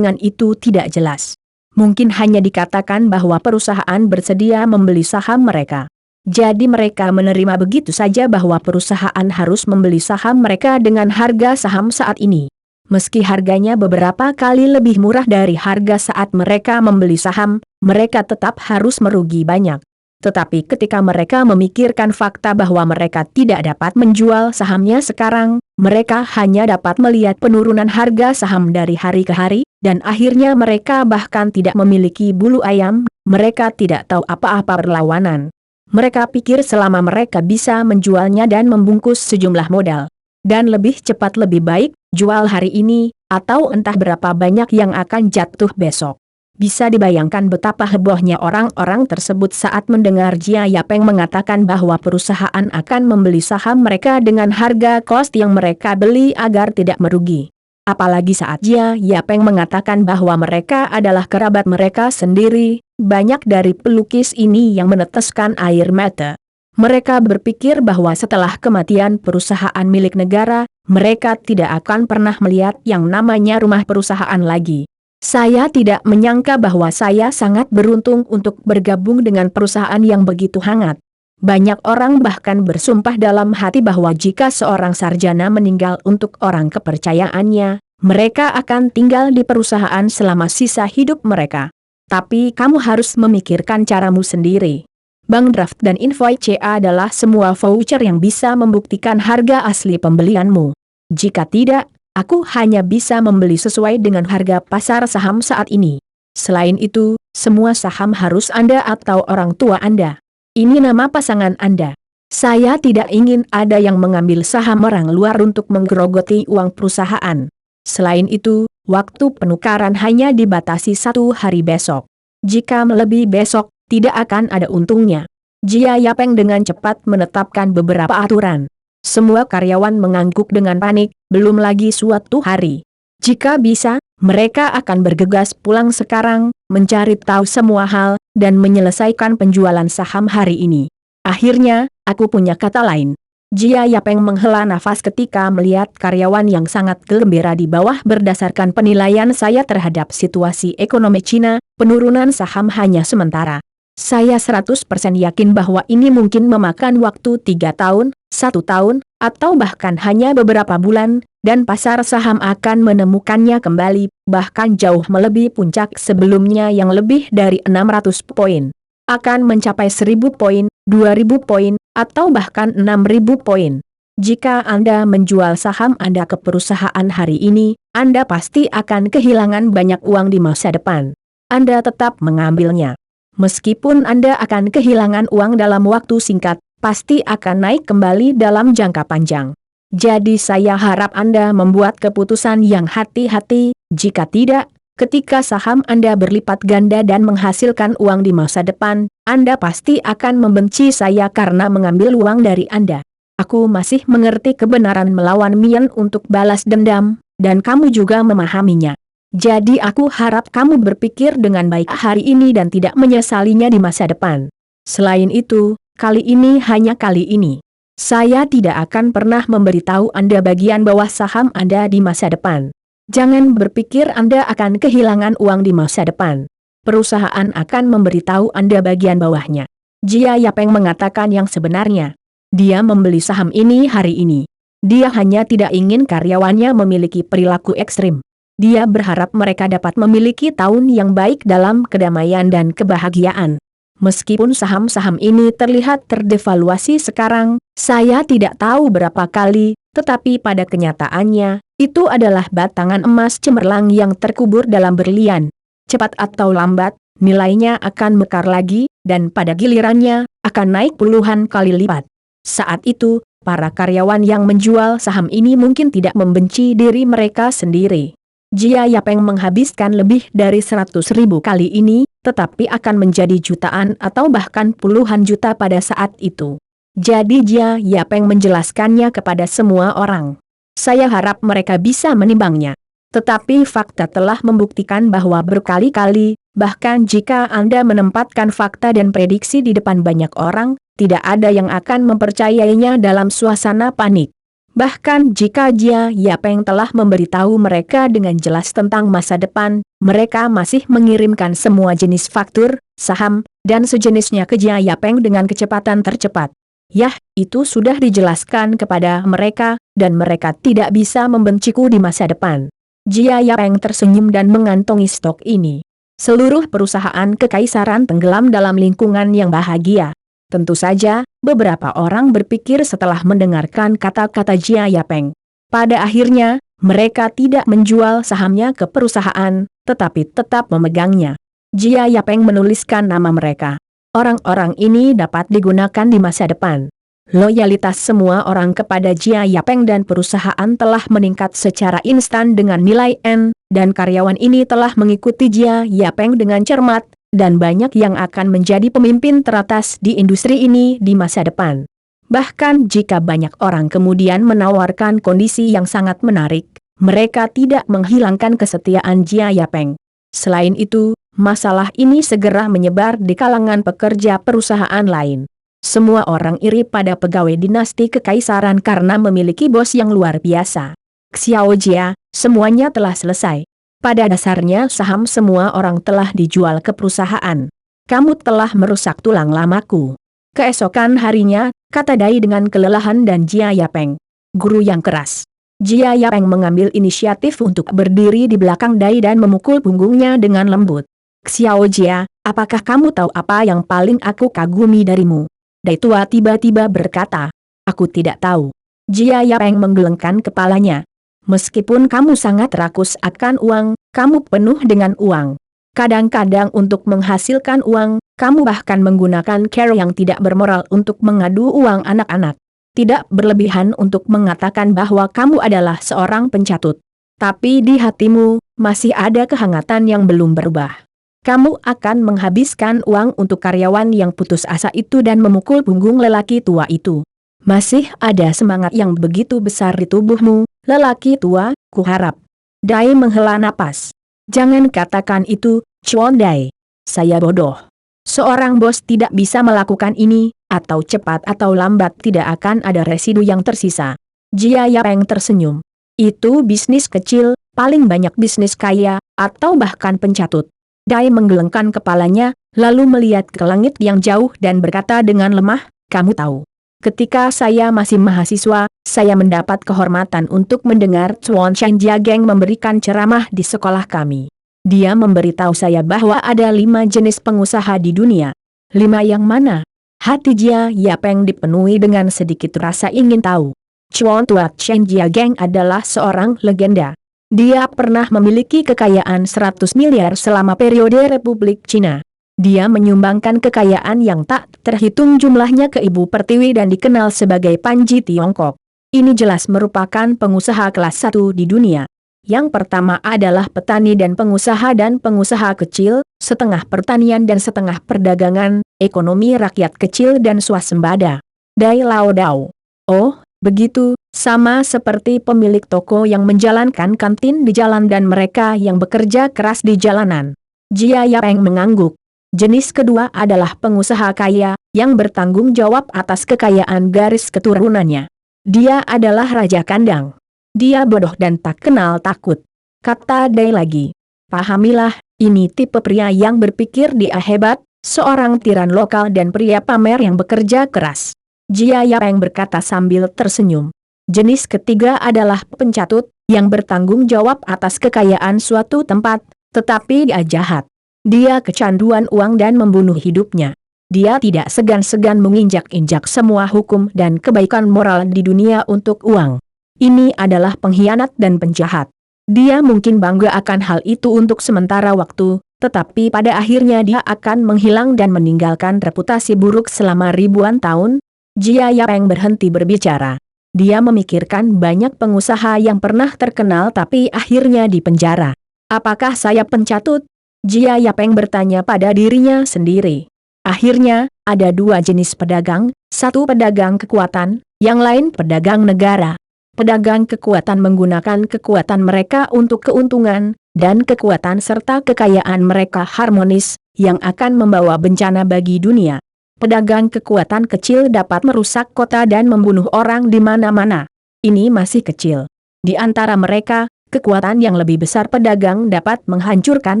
A: itu tidak jelas. Mungkin hanya dikatakan bahwa perusahaan bersedia membeli saham mereka. Jadi mereka menerima begitu saja bahwa perusahaan harus membeli saham mereka dengan harga saham saat ini. Meski harganya beberapa kali lebih murah dari harga saat mereka membeli saham, mereka tetap harus merugi banyak. Tetapi ketika mereka memikirkan fakta bahwa mereka tidak dapat menjual sahamnya sekarang, mereka hanya dapat melihat penurunan harga saham dari hari ke hari, dan akhirnya mereka bahkan tidak memiliki bulu ayam, mereka tidak tahu apa-apa perlawanan. Mereka pikir selama mereka bisa menjualnya dan membungkus sejumlah modal. Dan lebih cepat lebih baik, jual hari ini, atau entah berapa banyak yang akan jatuh besok. Bisa dibayangkan betapa hebohnya orang-orang tersebut saat mendengar Jia Yapeng mengatakan bahwa perusahaan akan membeli saham mereka dengan harga cost yang mereka beli agar tidak merugi. Apalagi saat Jia Yapeng mengatakan bahwa mereka adalah kerabat mereka sendiri, banyak dari pelukis ini yang meneteskan air mata. Mereka berpikir bahwa setelah kematian perusahaan milik negara, mereka tidak akan pernah melihat yang namanya rumah perusahaan lagi. Saya tidak menyangka bahwa saya sangat beruntung untuk bergabung dengan perusahaan yang begitu hangat. Banyak orang bahkan bersumpah dalam hati bahwa jika seorang sarjana meninggal untuk orang kepercayaannya, mereka akan tinggal di perusahaan selama sisa hidup mereka. Tapi kamu harus memikirkan caramu sendiri. Bank draft dan invoice adalah semua voucher yang bisa membuktikan harga asli pembelianmu. Jika tidak, aku hanya bisa membeli sesuai dengan harga pasar saham saat ini. Selain itu, semua saham harus Anda atau orang tua Anda. Ini nama pasangan Anda. Saya tidak ingin ada yang mengambil saham orang luar untuk menggerogoti uang perusahaan. Selain itu, waktu penukaran hanya dibatasi 1 hari besok. Jika melebihi besok, tidak akan ada untungnya. Jia Yapeng dengan cepat menetapkan beberapa aturan. Semua karyawan mengangguk dengan panik, belum lagi suatu hari. Jika bisa, mereka akan bergegas pulang sekarang, mencari tahu semua hal, dan menyelesaikan penjualan saham hari ini. Akhirnya, aku punya kata lain. Jia Yapeng menghela nafas ketika melihat karyawan yang sangat gembira di bawah. Berdasarkan penilaian saya terhadap situasi ekonomi Cina, penurunan saham hanya sementara. Saya 100% yakin bahwa ini mungkin memakan waktu 3 tahun, 1 tahun, atau bahkan hanya beberapa bulan, dan pasar saham akan menemukannya kembali, bahkan jauh melebihi puncak sebelumnya yang lebih dari 600 poin. Akan mencapai 1000 poin, 2000 poin, atau bahkan 6000 poin. Jika Anda menjual saham Anda ke perusahaan hari ini, Anda pasti akan kehilangan banyak uang di masa depan. Anda tetap mengambilnya. Meskipun Anda akan kehilangan uang dalam waktu singkat, pasti akan naik kembali dalam jangka panjang. Jadi saya harap Anda membuat keputusan yang hati-hati, jika tidak, ketika saham Anda berlipat ganda dan menghasilkan uang di masa depan, Anda pasti akan membenci saya karena mengambil uang dari Anda. Aku masih mengerti kebenaran melawan Mian untuk balas dendam, dan kamu juga memahaminya. Jadi aku harap kamu berpikir dengan baik hari ini dan tidak menyesalinya di masa depan. Selain itu, kali ini hanya kali ini. Saya tidak akan pernah memberitahu Anda bagian bawah saham Anda di masa depan. Jangan berpikir Anda akan kehilangan uang di masa depan. Perusahaan akan memberitahu Anda bagian bawahnya. Jia Yapeng mengatakan yang sebenarnya. Dia membeli saham ini hari ini. Dia hanya tidak ingin karyawannya memiliki perilaku ekstrim. Dia berharap mereka dapat memiliki tahun yang baik dalam kedamaian dan kebahagiaan. Meskipun saham-saham ini terlihat terdevaluasi sekarang, saya tidak tahu berapa kali, tetapi pada kenyataannya, itu adalah batangan emas cemerlang yang terkubur dalam berlian. Cepat atau lambat, nilainya akan mekar lagi, dan pada gilirannya, akan naik puluhan kali lipat. Saat itu, para karyawan yang menjual saham ini mungkin tidak membenci diri mereka sendiri. Jia Yapeng menghabiskan lebih dari 100.000 kali ini, tetapi akan menjadi jutaan atau bahkan puluhan juta pada saat itu. Jadi Jia Yapeng menjelaskannya kepada semua orang. Saya harap mereka bisa menimbangnya. Tetapi fakta telah membuktikan bahwa berkali-kali, bahkan jika Anda menempatkan fakta dan prediksi di depan banyak orang, tidak ada yang akan mempercayainya dalam suasana panik. Bahkan jika Jia Yapeng telah memberitahu mereka dengan jelas tentang masa depan, mereka masih mengirimkan semua jenis faktur, saham, dan sejenisnya ke Jia Yapeng dengan kecepatan tercepat. Yah, itu sudah dijelaskan kepada mereka, dan mereka tidak bisa membenciku di masa depan. Jia Yapeng tersenyum dan mengantongi stok ini. Seluruh perusahaan kekaisaran tenggelam dalam lingkungan yang bahagia. Tentu saja, beberapa orang berpikir setelah mendengarkan kata-kata Jia Yapeng. Pada akhirnya, mereka tidak menjual sahamnya ke perusahaan, tetapi tetap memegangnya. Jia Yapeng menuliskan nama mereka. Orang-orang ini dapat digunakan di masa depan. Loyalitas semua orang kepada Jia Yapeng dan perusahaan telah meningkat secara instan dengan nilai N, dan karyawan ini telah mengikuti Jia Yapeng dengan cermat, dan banyak yang akan menjadi pemimpin teratas di industri ini di masa depan. Bahkan jika banyak orang kemudian menawarkan kondisi yang sangat menarik, mereka tidak menghilangkan kesetiaan Jia Yapeng. Selain itu, masalah ini segera menyebar di kalangan pekerja perusahaan lain. Semua orang iri pada pegawai dinasti kekaisaran karena memiliki bos yang luar biasa. Xiao Jia, semuanya telah selesai. Pada dasarnya saham semua orang telah dijual ke perusahaan. Kamu telah merusak tulang lamaku. Keesokan harinya, kata Dai dengan kelelahan dan Jia Yapeng. Guru yang keras. Jia Yapeng mengambil inisiatif untuk berdiri di belakang Dai dan memukul punggungnya dengan lembut. Xiao Jia, apakah kamu tahu apa yang paling aku kagumi darimu? Dai tua tiba-tiba berkata. Aku tidak tahu. Jia Yapeng menggelengkan kepalanya. Meskipun kamu sangat rakus akan uang, kamu penuh dengan uang. Kadang-kadang untuk menghasilkan uang, kamu bahkan menggunakan cara yang tidak bermoral untuk mengadu uang anak-anak. Tidak berlebihan untuk mengatakan bahwa kamu adalah seorang pencatut. Tapi di hatimu, masih ada kehangatan yang belum berubah. Kamu akan menghabiskan uang untuk karyawan yang putus asa itu dan memukul punggung lelaki tua itu. Masih ada semangat yang begitu besar di tubuhmu, lelaki tua, kuharap. Dai menghela napas. Jangan katakan itu, Chuan Dai. Saya bodoh. Seorang bos tidak bisa melakukan ini, atau cepat atau lambat tidak akan ada residu yang tersisa. Jia Yapeng tersenyum. Itu bisnis kecil, paling banyak bisnis kaya, atau bahkan pencatut. Dai menggelengkan kepalanya, lalu melihat ke langit yang jauh dan berkata dengan lemah, kamu tahu. Ketika saya masih mahasiswa, saya mendapat kehormatan untuk mendengar Chuan Chen Jiageng memberikan ceramah di sekolah kami. Dia memberitahu saya bahwa ada 5 jenis pengusaha di dunia. 5 yang mana? Hati Jia Yapeng dipenuhi dengan sedikit rasa ingin tahu. Chuan Tua Chen Jiageng adalah seorang legenda. Dia pernah memiliki kekayaan 100 miliar selama periode Republik Cina. Dia menyumbangkan kekayaan yang tak terhitung jumlahnya ke Ibu Pertiwi dan dikenal sebagai Panji Tiongkok. Ini jelas merupakan pengusaha kelas 1 di dunia. Yang pertama adalah petani dan pengusaha kecil, setengah pertanian dan setengah perdagangan, ekonomi rakyat kecil dan swasembada. Dai Lao Dao. Oh, begitu, sama seperti pemilik toko yang menjalankan kantin di jalan dan mereka yang bekerja keras di jalanan. Jia Yapeng mengangguk. Jenis kedua adalah pengusaha kaya, yang bertanggung jawab atas kekayaan garis keturunannya. Dia adalah raja kandang. Dia bodoh dan tak kenal takut. Kata Dai lagi. Pahamilah, ini tipe pria yang berpikir dia hebat, seorang tiran lokal dan pria pamer yang bekerja keras. Jia Yapeng berkata sambil tersenyum. Jenis ketiga adalah pencatut, yang bertanggung jawab atas kekayaan suatu tempat, tetapi dia jahat. Dia kecanduan uang dan membunuh hidupnya. Dia tidak segan-segan menginjak-injak semua hukum dan kebaikan moral di dunia untuk uang. Ini adalah pengkhianat dan penjahat. Dia mungkin bangga akan hal itu untuk sementara waktu, tetapi pada akhirnya dia akan menghilang dan meninggalkan reputasi buruk selama ribuan tahun. Jia Yapeng berhenti berbicara. Dia memikirkan banyak pengusaha yang pernah terkenal tapi akhirnya dipenjara. Apakah saya pencatut? Jia Yapeng bertanya pada dirinya sendiri. Akhirnya, ada dua jenis pedagang, satu pedagang kekuatan, yang lain pedagang negara. Pedagang kekuatan menggunakan kekuatan mereka untuk keuntungan, dan kekuatan serta kekayaan mereka harmonis, yang akan membawa bencana bagi dunia. Pedagang kekuatan kecil dapat merusak kota dan membunuh orang di mana-mana. Ini masih kecil. Di antara mereka, kekuatan yang lebih besar pedagang dapat menghancurkan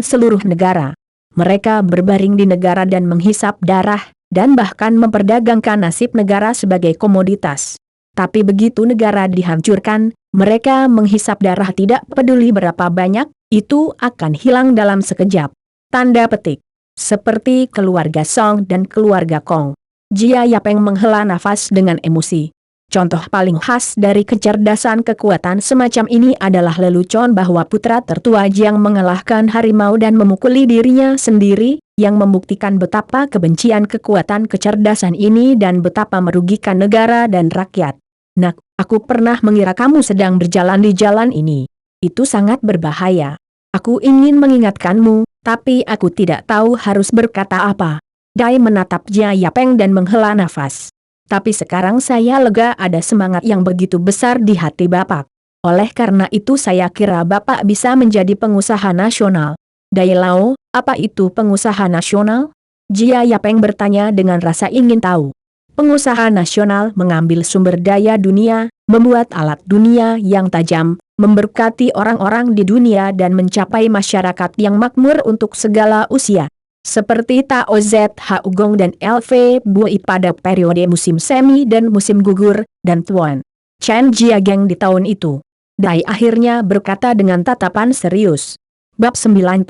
A: seluruh negara. Mereka berbaring di negara dan menghisap darah, dan bahkan memperdagangkan nasib negara sebagai komoditas. Tapi begitu negara dihancurkan, mereka menghisap darah tidak peduli berapa banyak, itu akan hilang dalam sekejap. Tanda petik. Seperti keluarga Song dan keluarga Kong. Jia Yapeng menghela nafas dengan emosi. Contoh paling khas dari kecerdasan kekuatan semacam ini adalah lelucon bahwa putra tertua Jiang mengalahkan harimau dan memukuli dirinya sendiri, yang membuktikan betapa kebencian kekuatan kecerdasan ini dan betapa merugikan negara dan rakyat. Nak, aku pernah mengira kamu sedang berjalan di jalan ini. Itu sangat berbahaya. Aku ingin mengingatkanmu, tapi aku tidak tahu harus berkata apa. Dai menatap Jia Yapeng dan menghela nafas. Tapi sekarang saya lega ada semangat yang begitu besar di hati Bapak. Oleh karena itu saya kira Bapak bisa menjadi pengusaha nasional. Dai Lao, apa itu pengusaha nasional? Jia Yapeng bertanya dengan rasa ingin tahu. Pengusaha nasional mengambil sumber daya dunia, membuat alat dunia yang tajam, memberkati orang-orang di dunia dan mencapai masyarakat yang makmur untuk segala usia. Seperti Tao Zh Ugong dan LV Bui pada periode musim semi dan musim gugur, dan Tuan Chen Jiageng di tahun itu. Dai akhirnya berkata dengan tatapan serius. Bab 99.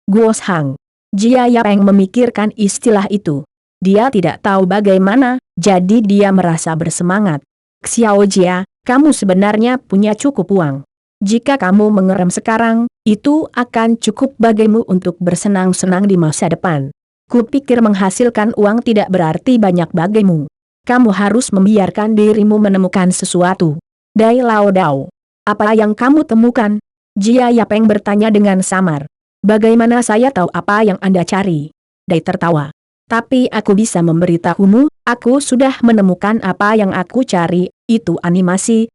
A: Guos Hang. Jia Yapeng memikirkan istilah itu. Dia tidak tahu bagaimana, jadi dia merasa bersemangat. Xiao Jia, kamu sebenarnya punya cukup uang. Jika kamu mengerem sekarang, itu akan cukup bagimu untuk bersenang-senang di masa depan. Kupikir menghasilkan uang tidak berarti banyak bagimu. Kamu harus membiarkan dirimu menemukan sesuatu. Dai Lao Dao. Apa yang kamu temukan? Jia Yapeng bertanya dengan samar. Bagaimana saya tahu apa yang Anda cari? Dai tertawa. Tapi aku bisa memberitahumu, aku sudah menemukan apa yang aku cari, itu animasi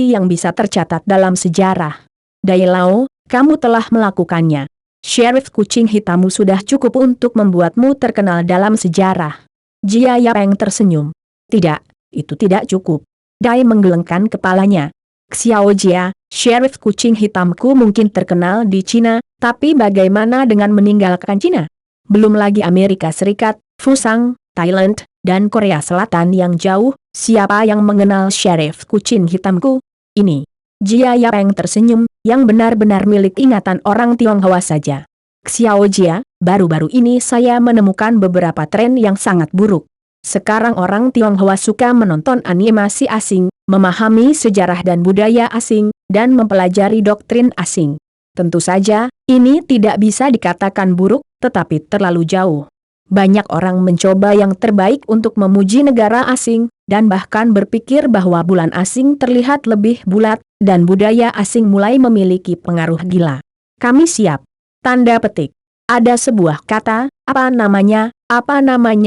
A: yang bisa tercatat dalam sejarah. Dai Lao, kamu telah melakukannya. Sheriff kucing hitammu sudah cukup untuk membuatmu terkenal dalam sejarah. Jia Yapeng tersenyum. Tidak, itu tidak cukup. Dai menggelengkan kepalanya. Xiao Jia, Sheriff kucing hitamku mungkin terkenal di Cina, tapi bagaimana dengan meninggalkan Cina? Belum lagi Amerika Serikat, Fusang, Thailand, dan Korea Selatan yang jauh, siapa yang mengenal Sheriff kucing hitamku? Ini. Jia Yapeng tersenyum, yang benar-benar milik ingatan orang Tionghoa saja. Xiao Jia, baru-baru ini saya menemukan beberapa tren yang sangat buruk. Sekarang orang Tionghoa suka menonton animasi asing, memahami sejarah dan budaya asing, dan mempelajari doktrin asing. Tentu saja, ini tidak bisa dikatakan buruk, tetapi terlalu jauh. Banyak orang mencoba yang terbaik untuk memuji negara asing, dan bahkan berpikir bahwa bulan asing terlihat lebih bulat, dan budaya asing mulai memiliki pengaruh gila. Kami siap. Tanda petik. Ada sebuah kata, apa namanya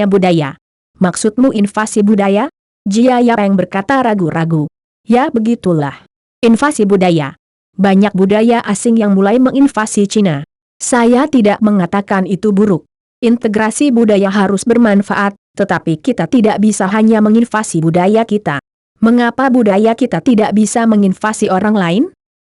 A: budaya? Maksudmu invasi budaya? Jia Yapeng berkata ragu-ragu. Ya begitulah. Invasi budaya. Banyak budaya asing yang mulai menginvasi Cina. Saya tidak mengatakan itu buruk. Integrasi budaya harus bermanfaat, tetapi kita tidak bisa hanya menginvasi budaya kita. Mengapa budaya kita tidak bisa menginvasi orang lain?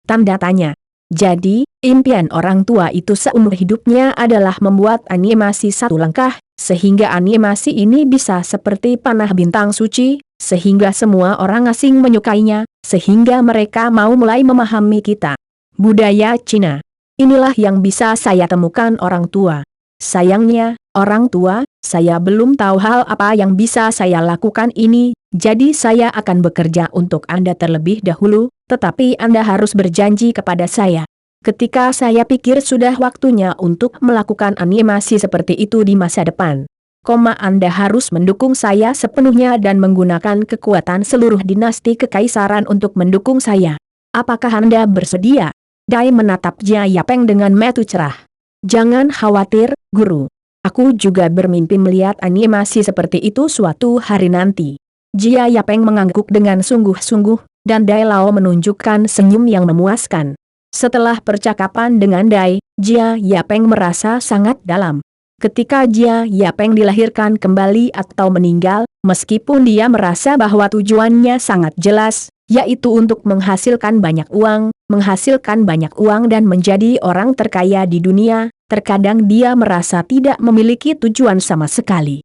A: Tanda tanya. Jadi, impian orang tua itu seumur hidupnya adalah membuat animasi satu langkah, sehingga animasi ini bisa seperti panah bintang suci, sehingga semua orang asing menyukainya, sehingga mereka mau mulai memahami kita. Budaya Cina. Inilah yang bisa saya temukan orang tua. Sayangnya, orang tua, saya belum tahu hal apa yang bisa saya lakukan ini, jadi saya akan bekerja untuk Anda terlebih dahulu, tetapi Anda harus berjanji kepada saya. Ketika saya pikir sudah waktunya untuk melakukan animasi seperti itu di masa depan. Anda harus mendukung saya sepenuhnya dan menggunakan kekuatan seluruh dinasti kekaisaran untuk mendukung saya. Apakah Anda bersedia? Dai menatap Jia Yapeng dengan mata cerah. Jangan khawatir, Guru. Aku juga bermimpi melihat animasi seperti itu suatu hari nanti. Jia Yapeng mengangguk dengan sungguh-sungguh, dan Dai Lao menunjukkan senyum yang memuaskan. Setelah percakapan dengan Dai, Jia Yapeng merasa sangat dalam. Ketika Jia Yapeng dilahirkan kembali atau meninggal, meskipun dia merasa bahwa tujuannya sangat jelas, yaitu untuk menghasilkan banyak uang dan menjadi orang terkaya di dunia, terkadang dia merasa tidak memiliki tujuan sama sekali.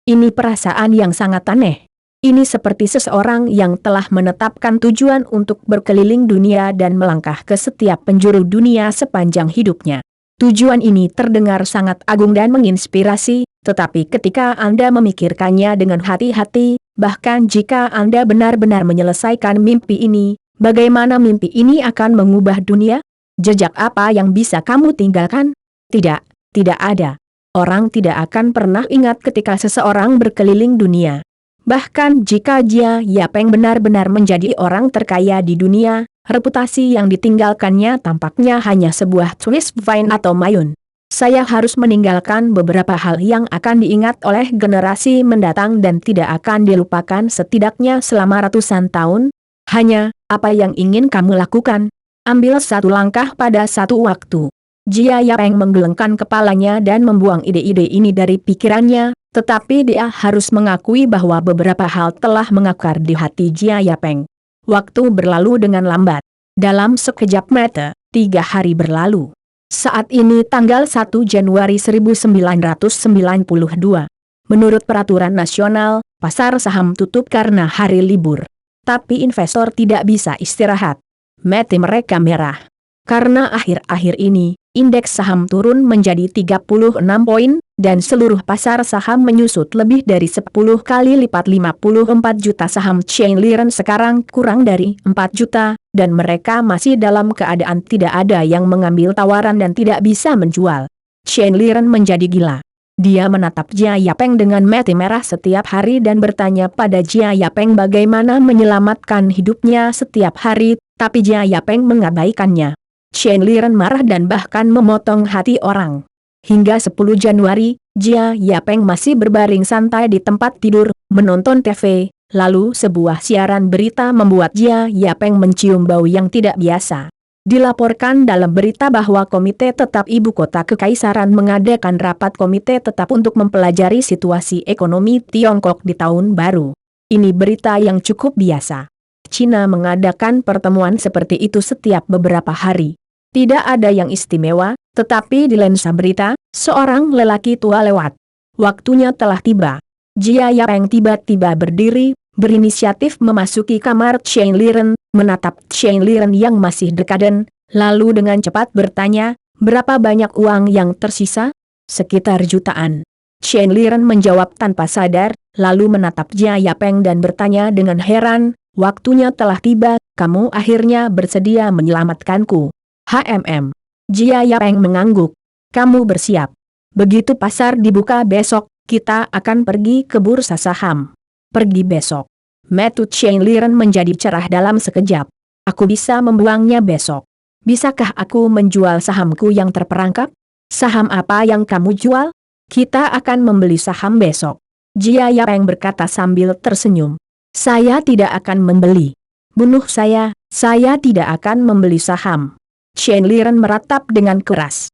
A: Ini perasaan yang sangat aneh. Ini seperti seseorang yang telah menetapkan tujuan untuk berkeliling dunia dan melangkah ke setiap penjuru dunia sepanjang hidupnya. Tujuan ini terdengar sangat agung dan menginspirasi, tetapi ketika Anda memikirkannya dengan hati-hati, bahkan jika Anda benar-benar menyelesaikan mimpi ini, bagaimana mimpi ini akan mengubah dunia? Jejak apa yang bisa kamu tinggalkan? Tidak ada. Orang tidak akan pernah ingat ketika seseorang berkeliling dunia. Bahkan jika Jia Yapeng benar-benar menjadi orang terkaya di dunia, reputasi yang ditinggalkannya tampaknya hanya sebuah twist fine atau mayun. Saya harus meninggalkan beberapa hal yang akan diingat oleh generasi mendatang dan tidak akan dilupakan setidaknya selama ratusan tahun. Hanya, apa yang ingin kamu lakukan? Ambil satu langkah pada satu waktu. Jia Yapeng menggelengkan kepalanya dan membuang ide-ide ini dari pikirannya, tetapi dia harus mengakui bahwa beberapa hal telah mengakar di hati Jia Yapeng. Waktu berlalu dengan lambat. Dalam sekejap mata, 3 hari berlalu. Saat ini tanggal 1 Januari 1992. Menurut peraturan nasional, pasar saham tutup karena hari libur. Tapi investor tidak bisa istirahat. Mata mereka merah. Karena akhir-akhir ini, indeks saham turun menjadi 36 poin, dan seluruh pasar saham menyusut lebih dari 10 kali lipat. 54 juta saham Chain Liren sekarang kurang dari 4 juta, dan mereka masih dalam keadaan tidak ada yang mengambil tawaran dan tidak bisa menjual. Chain Liren menjadi gila. Dia menatap Jia Yapeng dengan mata merah setiap hari dan bertanya pada Jia Yapeng bagaimana menyelamatkan hidupnya setiap hari, tapi Jia Yapeng mengabaikannya. Chain Liren marah dan bahkan memotong hati orang. Hingga 10 Januari, Jia Yapeng masih berbaring santai di tempat tidur, menonton TV, lalu sebuah siaran berita membuat Jia Yapeng mencium bau yang tidak biasa. Dilaporkan dalam berita bahwa Komite Tetap Ibu Kota Kekaisaran mengadakan rapat Komite Tetap untuk mempelajari situasi ekonomi Tiongkok di tahun baru. Ini berita yang cukup biasa. Cina mengadakan pertemuan seperti itu setiap beberapa hari. Tidak ada yang istimewa, tetapi di lensa berita, seorang lelaki tua lewat. Waktunya telah tiba. Jia Yapeng tiba-tiba berdiri, berinisiatif memasuki kamar Chain Liren, menatap Chain Liren yang masih dekaden, lalu dengan cepat bertanya, berapa banyak uang yang tersisa? Sekitar jutaan. Chain Liren menjawab tanpa sadar, lalu menatap Jia Yapeng dan bertanya dengan heran, waktunya telah tiba, kamu akhirnya bersedia menyelamatkanku. Jia Yapeng mengangguk. Kamu bersiap. Begitu pasar dibuka besok, kita akan pergi ke bursa saham. Pergi besok. Mata Chen Liren menjadi cerah dalam sekejap. Aku bisa membuangnya besok. Bisakah aku menjual sahamku yang terperangkap? Saham apa yang kamu jual? Kita akan membeli saham besok. Jia Yapeng berkata sambil tersenyum. Saya tidak akan membeli. Bunuh saya tidak akan membeli saham. Chen Liren meratap dengan keras.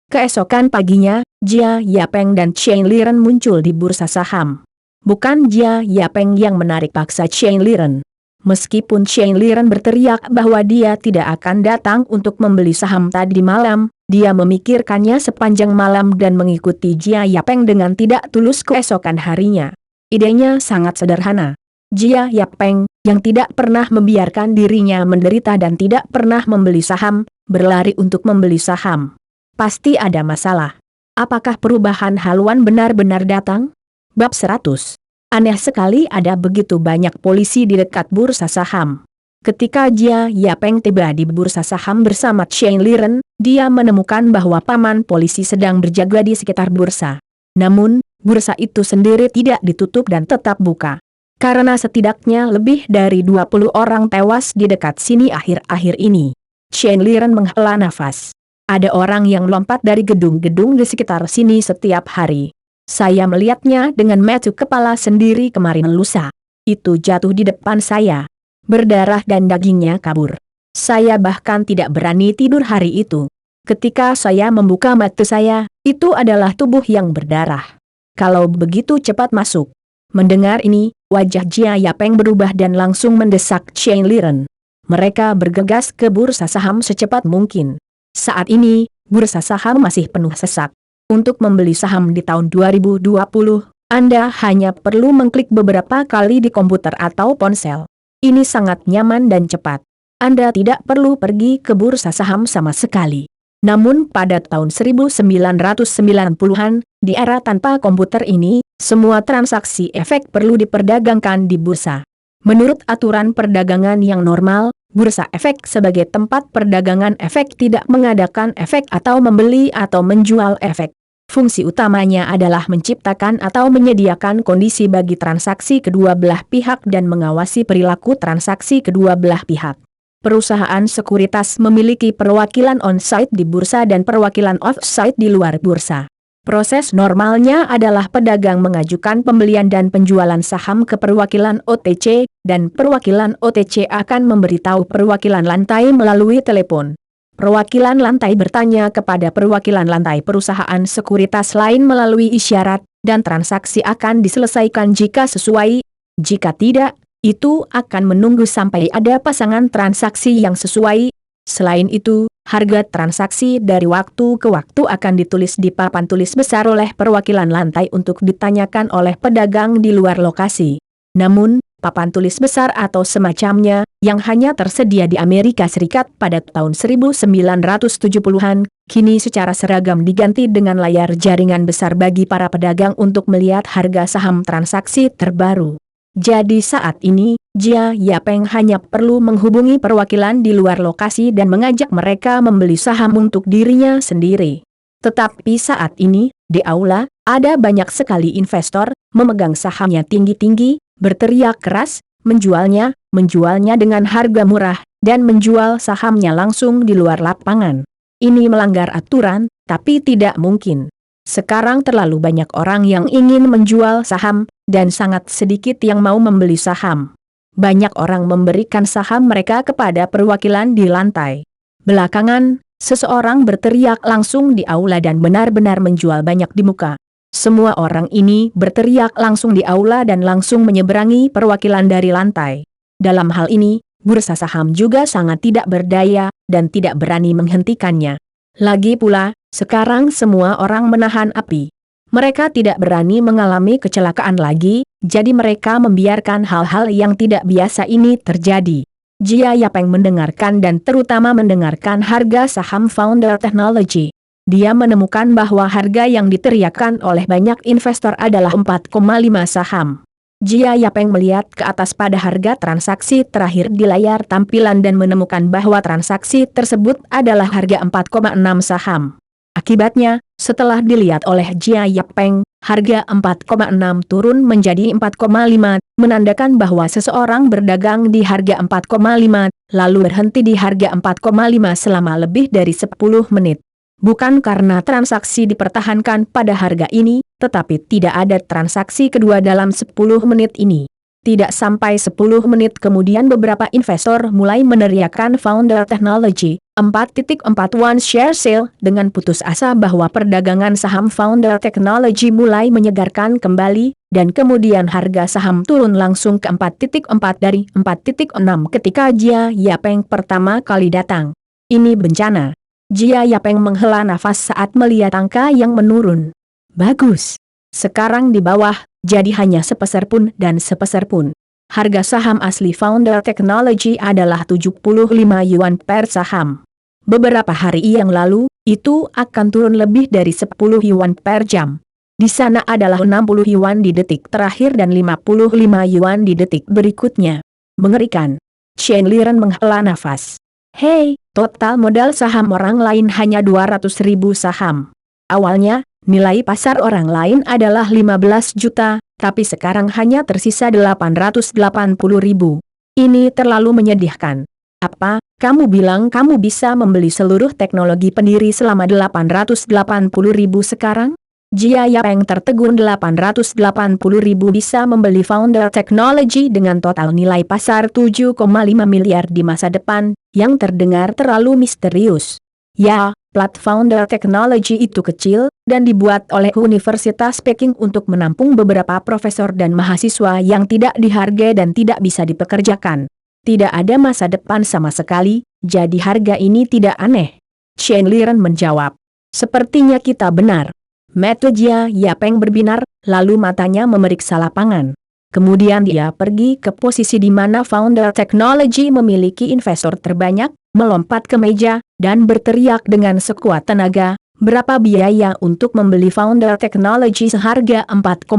A: Keesokan paginya, Jia Yapeng dan Chen Liren muncul di bursa saham. Bukan Jia Yapeng yang menarik paksa Chen Liren. Meskipun Chen Liren berteriak bahwa dia tidak akan datang untuk membeli saham tadi malam, dia memikirkannya sepanjang malam dan mengikuti Jia Yapeng dengan tidak tulus keesokan harinya. Idenya sangat sederhana. Jia Yapeng, yang tidak pernah membiarkan dirinya menderita dan tidak pernah membeli saham, berlari untuk membeli saham. Pasti ada masalah. Apakah perubahan haluan benar-benar datang? Bab 100. Aneh sekali ada begitu banyak polisi di dekat bursa saham. Ketika Jia Yapeng tiba di bursa saham bersama Chen Liren, dia menemukan bahwa paman polisi sedang berjaga di sekitar bursa. Namun, bursa itu sendiri tidak ditutup dan tetap buka. Karena setidaknya lebih dari 20 orang tewas di dekat sini akhir-akhir ini. Chen Liren menghela nafas. Ada orang yang lompat dari gedung-gedung di sekitar sini setiap hari. Saya melihatnya dengan mata kepala sendiri kemarin lusa. Itu jatuh di depan saya. Berdarah dan dagingnya kabur. Saya bahkan tidak berani tidur hari itu. Ketika saya membuka mata saya, itu adalah tubuh yang berdarah. Kalau begitu cepat masuk. Mendengar ini, wajah Jia Yapeng berubah dan langsung mendesak Chen Liren. Mereka bergegas ke bursa saham secepat mungkin. Saat ini, bursa saham masih penuh sesak. Untuk membeli saham di tahun 2020, Anda hanya perlu mengklik beberapa kali di komputer atau ponsel. Ini sangat nyaman dan cepat. Anda tidak perlu pergi ke bursa saham sama sekali. Namun pada tahun 1990-an, di era tanpa komputer ini, semua transaksi efek perlu diperdagangkan di bursa. Menurut aturan perdagangan yang normal, bursa efek sebagai tempat perdagangan efek tidak mengadakan efek atau membeli atau menjual efek. Fungsi utamanya adalah menciptakan atau menyediakan kondisi bagi transaksi kedua belah pihak dan mengawasi perilaku transaksi kedua belah pihak. Perusahaan sekuritas memiliki perwakilan on-site di bursa dan perwakilan off-site di luar bursa. Proses normalnya adalah pedagang mengajukan pembelian dan penjualan saham ke perwakilan OTC, dan perwakilan OTC akan memberitahu perwakilan lantai melalui telepon. Perwakilan lantai bertanya kepada perwakilan lantai perusahaan sekuritas lain melalui isyarat, dan transaksi akan diselesaikan jika sesuai. Jika tidak, itu akan menunggu sampai ada pasangan transaksi yang sesuai. Selain itu, harga transaksi dari waktu ke waktu akan ditulis di papan tulis besar oleh perwakilan lantai untuk ditanyakan oleh pedagang di luar lokasi. Namun, papan tulis besar atau semacamnya, yang hanya tersedia di Amerika Serikat pada tahun 1970-an, kini secara seragam diganti dengan layar jaringan besar bagi para pedagang untuk melihat harga saham transaksi terbaru. Jadi saat ini, Jia Yapeng hanya perlu menghubungi perwakilan di luar lokasi dan mengajak mereka membeli saham untuk dirinya sendiri. Tetapi saat ini, di aula, ada banyak sekali investor, memegang sahamnya tinggi-tinggi, berteriak keras, menjualnya dengan harga murah, dan menjual sahamnya langsung di luar lapangan. Ini melanggar aturan, tapi tidak mungkin. Sekarang terlalu banyak orang yang ingin menjual saham, dan sangat sedikit yang mau membeli saham. Banyak orang memberikan saham mereka kepada perwakilan di lantai. Belakangan, seseorang berteriak langsung di aula dan benar-benar menjual banyak di muka. Semua orang ini berteriak langsung di aula dan langsung menyeberangi perwakilan dari lantai. Dalam hal ini, bursa saham juga sangat tidak berdaya, dan tidak berani menghentikannya. Lagi pula, sekarang semua orang menahan api. Mereka tidak berani mengalami kecelakaan lagi, jadi mereka membiarkan hal-hal yang tidak biasa ini terjadi. Jia Yapeng mendengarkan dan terutama mendengarkan harga saham Founder Technology. Dia menemukan bahwa harga yang diteriakkan oleh banyak investor adalah 4,5 saham. Jia Yapeng melihat ke atas pada harga transaksi terakhir di layar tampilan dan menemukan bahwa transaksi tersebut adalah harga 4,6 saham. Akibatnya, setelah dilihat oleh Jia Yapeng, harga 4,6 turun menjadi 4,5, menandakan bahwa seseorang berdagang di harga 4,5, lalu berhenti di harga 4,5 selama lebih dari 10 menit. Bukan karena transaksi dipertahankan pada harga ini, tetapi tidak ada transaksi kedua dalam 10 menit ini. Tidak sampai 10 menit kemudian beberapa investor mulai meneriakkan Founder Technology 4.41 share sale dengan putus asa bahwa perdagangan saham Founder Technology mulai menyegarkan kembali, dan kemudian harga saham turun langsung ke 4.4 dari 4.6 ketika Jia Yapeng pertama kali datang. Ini bencana. Jia Yapeng menghela nafas saat melihat angka yang menurun. Bagus. Sekarang di bawah, jadi hanya sepeser pun dan sepeser pun. Harga saham asli Founder Technology adalah 75 yuan per saham. Beberapa hari yang lalu, itu akan turun lebih dari 10 yuan per jam. Di sana adalah 60 yuan di detik terakhir dan 55 yuan di detik berikutnya. Mengerikan. Chen Liren menghela nafas. Hei, total modal saham orang lain hanya 200.000 saham. Awalnya, nilai pasar orang lain adalah 15 juta, tapi sekarang hanya tersisa 880.000. Ini terlalu menyedihkan. Apa, kamu bilang kamu bisa membeli seluruh teknologi pendiri selama 880.000 sekarang? Jia Yapeng tertegun. 880.000 bisa membeli Founder Technology dengan total nilai pasar 7,5 miliar di masa depan, yang terdengar terlalu misterius. Ya, plat Founder Technology itu kecil, dan dibuat oleh Universitas Peking untuk menampung beberapa profesor dan mahasiswa yang tidak dihargai dan tidak bisa dipekerjakan. Tidak ada masa depan sama sekali, jadi harga ini tidak aneh. Chen Liren menjawab. Sepertinya kita benar. Mata Jia Yapeng berbinar, lalu matanya memeriksa lapangan. Kemudian dia pergi ke posisi di mana Founder Technology memiliki investor terbanyak, melompat ke meja, dan berteriak dengan sekuat tenaga, berapa biaya untuk membeli Founder Technology seharga 4,5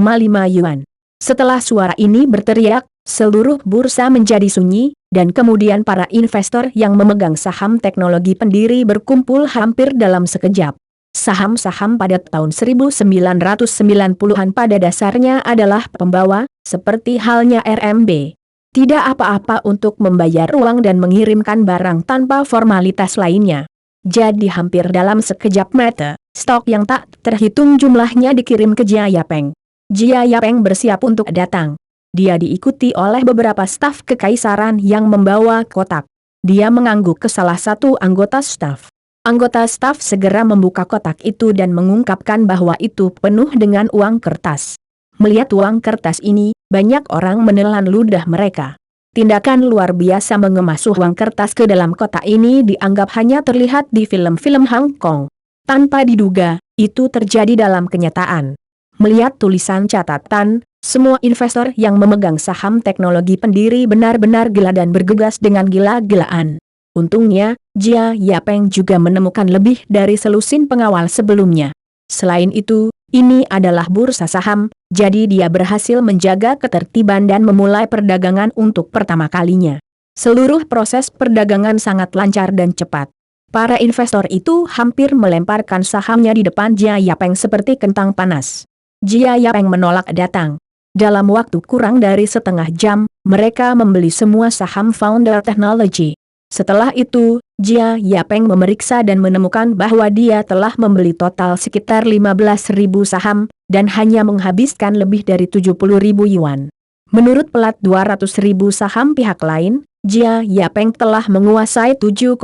A: yuan. Setelah suara ini berteriak, seluruh bursa menjadi sunyi, dan kemudian para investor yang memegang saham teknologi pendiri berkumpul hampir dalam sekejap. Saham-saham pada tahun 1990-an pada dasarnya adalah pembawa, seperti halnya RMB. Tidak apa-apa untuk membayar uang dan mengirimkan barang tanpa formalitas lainnya. Jadi hampir dalam sekejap mata, stok yang tak terhitung jumlahnya dikirim ke Jia Yapeng. Jia Yapeng bersiap untuk datang. Dia diikuti oleh beberapa staf kekaisaran yang membawa kotak. Dia mengangguk ke salah satu anggota staf. Anggota staf segera membuka kotak itu dan mengungkapkan bahwa itu penuh dengan uang kertas. Melihat uang kertas ini, banyak orang menelan ludah mereka. Tindakan luar biasa mengemas uang kertas ke dalam kotak ini dianggap hanya terlihat di film-film Hong Kong. Tanpa diduga, itu terjadi dalam kenyataan. Melihat tulisan catatan, semua investor yang memegang saham teknologi pendiri benar-benar gila dan bergegas dengan gila-gilaan. Untungnya, Jia Yapeng juga menemukan lebih dari selusin pengawal sebelumnya. Selain itu, ini adalah bursa saham, jadi dia berhasil menjaga ketertiban dan memulai perdagangan untuk pertama kalinya. Seluruh proses perdagangan sangat lancar dan cepat. Para investor itu hampir melemparkan sahamnya di depan Jia Yapeng seperti kentang panas. Jia Yapeng menolak datang. Dalam waktu kurang dari setengah jam, mereka membeli semua saham Founder Technology. Setelah itu, Jia Yapeng memeriksa dan menemukan bahwa dia telah membeli total sekitar 15.000 saham, dan hanya menghabiskan lebih dari 70.000 yuan. Menurut pelat 200.000 saham pihak lain, Jia Yapeng telah menguasai 7,5%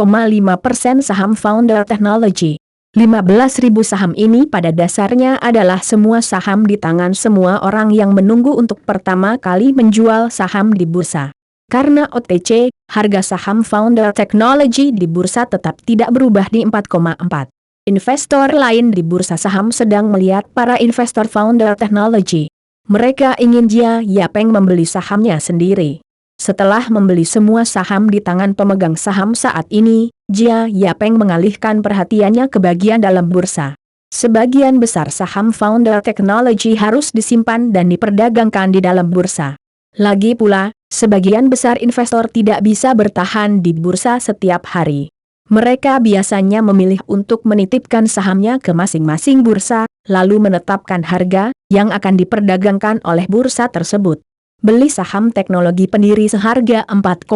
A: saham Founder Technology. 15.000 saham ini pada dasarnya adalah semua saham di tangan semua orang yang menunggu untuk pertama kali menjual saham di bursa. Karena OTC, harga saham Founder Technology di bursa tetap tidak berubah di 4,4. Investor lain di bursa saham sedang melihat para investor Founder Technology. Mereka ingin Jia Yapeng membeli sahamnya sendiri. Setelah membeli semua saham di tangan pemegang saham saat ini, Jia Yapeng mengalihkan perhatiannya ke bagian dalam bursa. Sebagian besar saham Founder Technology harus disimpan dan diperdagangkan di dalam bursa. Lagi pula, sebagian besar investor tidak bisa bertahan di bursa setiap hari. Mereka biasanya memilih untuk menitipkan sahamnya ke masing-masing bursa, lalu menetapkan harga yang akan diperdagangkan oleh bursa tersebut. Beli saham teknologi pendiri seharga 4,5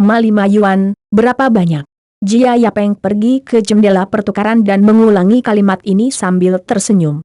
A: yuan, berapa banyak? Jia Yapeng pergi ke jendela pertukaran dan mengulangi kalimat ini sambil tersenyum.